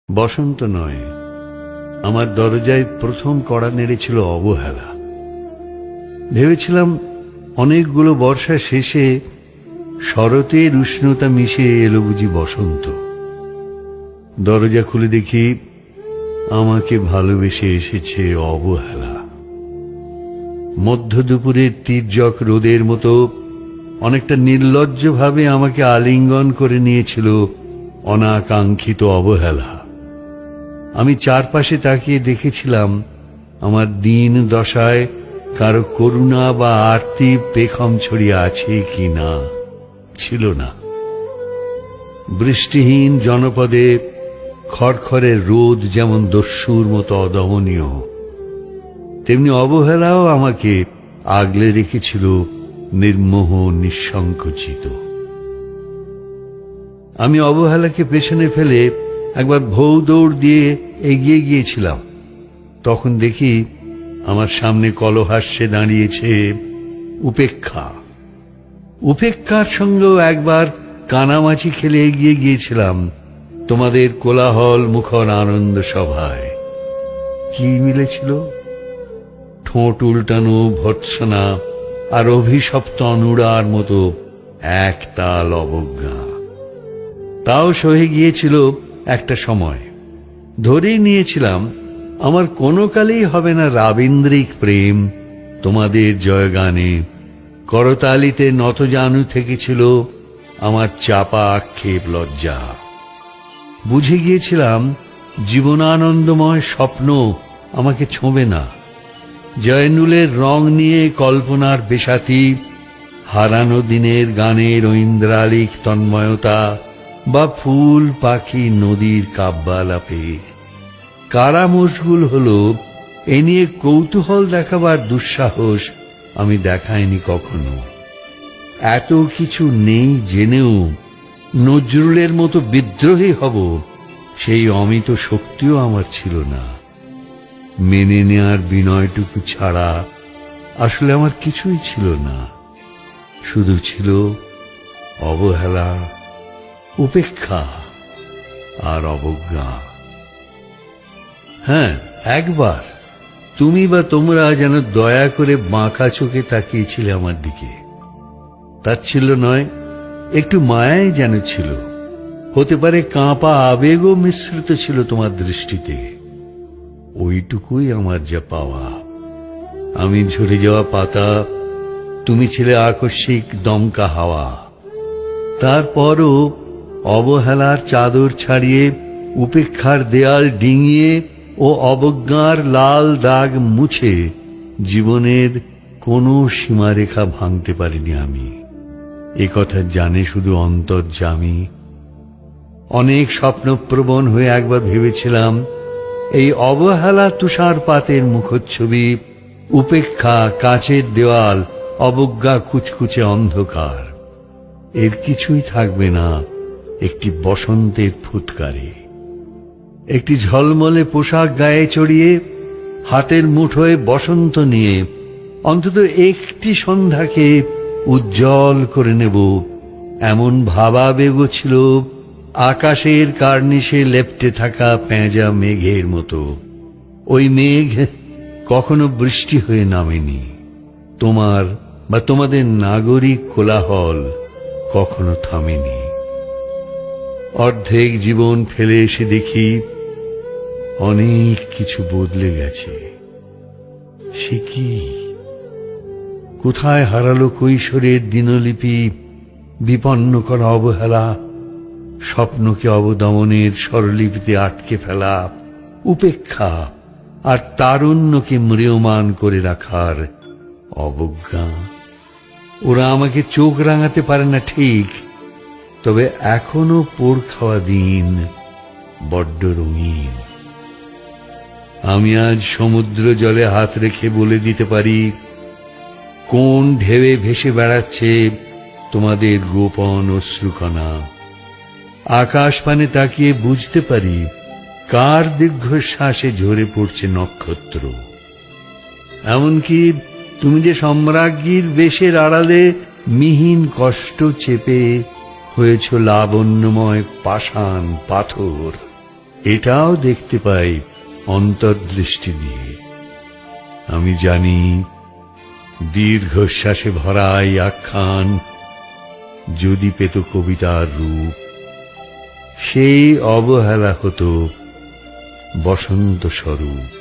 বসন্ত নয়, আমার দরজায় প্রথম কড়া নেড়েছিল অবহেলা। ভেবেছিলাম অনেকগুলো বর্ষা শেষে শরতের উষ্ণতা মিশে এলো বুঝি বসন্ত। দরজা খুলে দেখি আমাকে ভালোবেসে এসেছে অবহেলা। মধ্য দুপুরের তীর্যক রোদের মতো অনেকটা নির্লজ্জভাবে আমাকে আলিঙ্গন করে নিয়েছিল অনাকাঙ্ক্ষিত অবহেলা। আমি চারপাশে তাকিয়ে দেখেছিলাম আমার দিন দশায় কারো করুণা বা আরতি পেখম ছড়িয়ে আছে কি না। ছিল না। বৃষ্টিহীন জনপদে খড়খড়ের রোদ যেমন দস্যুর মতো অদমনীয়, তেমনি অবহেলাও আমাকে আগলে রেখেছিল নির্মোহ নিঃসংকোচিত। আমি অবহেলাকে পেছনে ফেলে একবার ভৌ দৌড় দিয়ে এগিয়ে গিয়েছিলাম। তখন দেখি আমার সামনে কলহাস্যে দাঁড়িয়েছে উপেক্ষা। উপেক্ষার সঙ্গেও একবার কানামাছি খেলে এগিয়ে গিয়েছিলাম তোমাদের কোলাহল মুখর আনন্দ সভায়। কি মিলেছিল? ঠোঁট উল্টানো ভর্ৎসনা আর অভিশপ্ত অনুরার মতো এক তাল অবজ্ঞা। তাও সহে গিয়েছিল একটা সময়। ধরেই নিয়েছিলাম আমার কোনো কালেই হবে না রাবীন্দ্রিক প্রেম। তোমাদের জয়গানে করতালিতে নতজানু থেকেছিল আমার চাপা আক্ষেপ লজ্জা। বুঝে গিয়েছিলাম জীবনানন্দময় স্বপ্ন আমাকে ছোঁবে না। জয়নুলের রং নিয়ে কল্পনার বেশাতি, হারানো দিনের গানের ঐন্দ্রালিক তন্ময়তা বা ফুল পাখি নদীর কাব্যালাপে কারা মশগুল হলো এ নিয়ে কৌতূহল দেখাবার দুঃসাহস আমি দেখাইনি কখনো। এত কিছু নেই জেনেও নজরুলের মতো বিদ্রোহী হব সেই অমিত শক্তিও আমার ছিল না। মেনে নেয়ার বিনয়টুকু ছাড়া আসলে আমার কিছুই ছিল না। শুধু ছিল অবহেলা, উপেক্ষা আর অবজ্ঞা। হ্যাঁ, একবার তুমি বা তোমরা যেন দয়া করে বাঁকা চোখে তাকিয়েছিলে আমার দিকে। তাচ্ছিল্য নয়, একটু মায়াই যেন ছিল। হতে পারে কাঁপা আবেগও মিশ্রিত ছিল তোমার দৃষ্টিতে। ওইটুকুই আমার যা পাওয়া। আমি ঝরে যাওয়া পাতা, তুমি ছিলে আকস্মিক দমকা হাওয়া। তারপরও অবহেলার চাদর ছাড়িয়ে, উপেক্ষার দেয়াল ডিঙিয়ে ও অবজ্ঞার লাল দাগ মুছে জীবনের কোনো সীমারেখা ভাঙতে পারিনি আমি। এ কথা জানে শুধু অন্তর্যামী। অনেক স্বপ্নপ্রবণ হয়ে একবার ভেবেছিলাম এই অবহেলা তুষারপাতের মুখচ্ছবি, উপেক্ষা কাঁচের দেওয়াল, অবজ্ঞা কুচকুচে অন্ধকার। এর কিছুই থাকবে না একটি বসন্তের ফুৎকারে। একটি ঝলমলে পোশাক গায়ে চড়িয়ে, হাতের মুঠোয় বসন্ত নিয়ে অন্তত একটি সন্ধ্যাকে উজ্জ্বল করে নেব, এমন ভাবাবেগ ছিল আকাশের কার্নিশে লেপ্টে থাকা পেঁজা মেঘের মতো। ওই মেঘ কখনো বৃষ্টি হয়ে নামেনি। তোমার বা তোমাদের নাগরিক কোলাহল কখনো থামেনি। অর্ধেক জীবন ফেলে এসে দেখি অনেক কিছু বদলে গেছে। সে কি? কোথায় হারালো কৈশোরের দিনলিপি, বিপন্ন করা অবহেলা, স্বপ্নকে অবদমনের স্বরলিপিতে আটকে ফেলা উপেক্ষা, আর তারুণ্যকে ম্রিয়মান করে রাখার অবজ্ঞা। ওরা আমাকে চোখ রাঙাতে পারে না ঠিক, তবে এখনো পোড় খাওয়া দিন বড্ড রঙিন। আমি আজ সমুদ্র জলে হাত রেখে বলে দিতে পারি কোন ঢেউয়ে ভেসে বেড়াচ্ছে তোমাদের গোপন অশ্রুকণা। আকাশ পানে তাকিয়ে বুঝতে পারি কার দীর্ঘশ্বাসে ঝরে পড়ছে নক্ষত্র। এমনকি তুমি যে সম্রাজ্ঞীর বেশের আড়ালে মিহিন কষ্ট চেপে হয়েছ লাবণ্যময় পাষাণ পাথর, এটাও দেখতে পাই অন্তর্দৃষ্টি দিয়ে। আমি জানি দীর্ঘশ্বাসে ভরা এই আখ্যান যদি পেত কবিতার রূপ, সেই অবহেলা হতো বসন্ত স্বরূপ।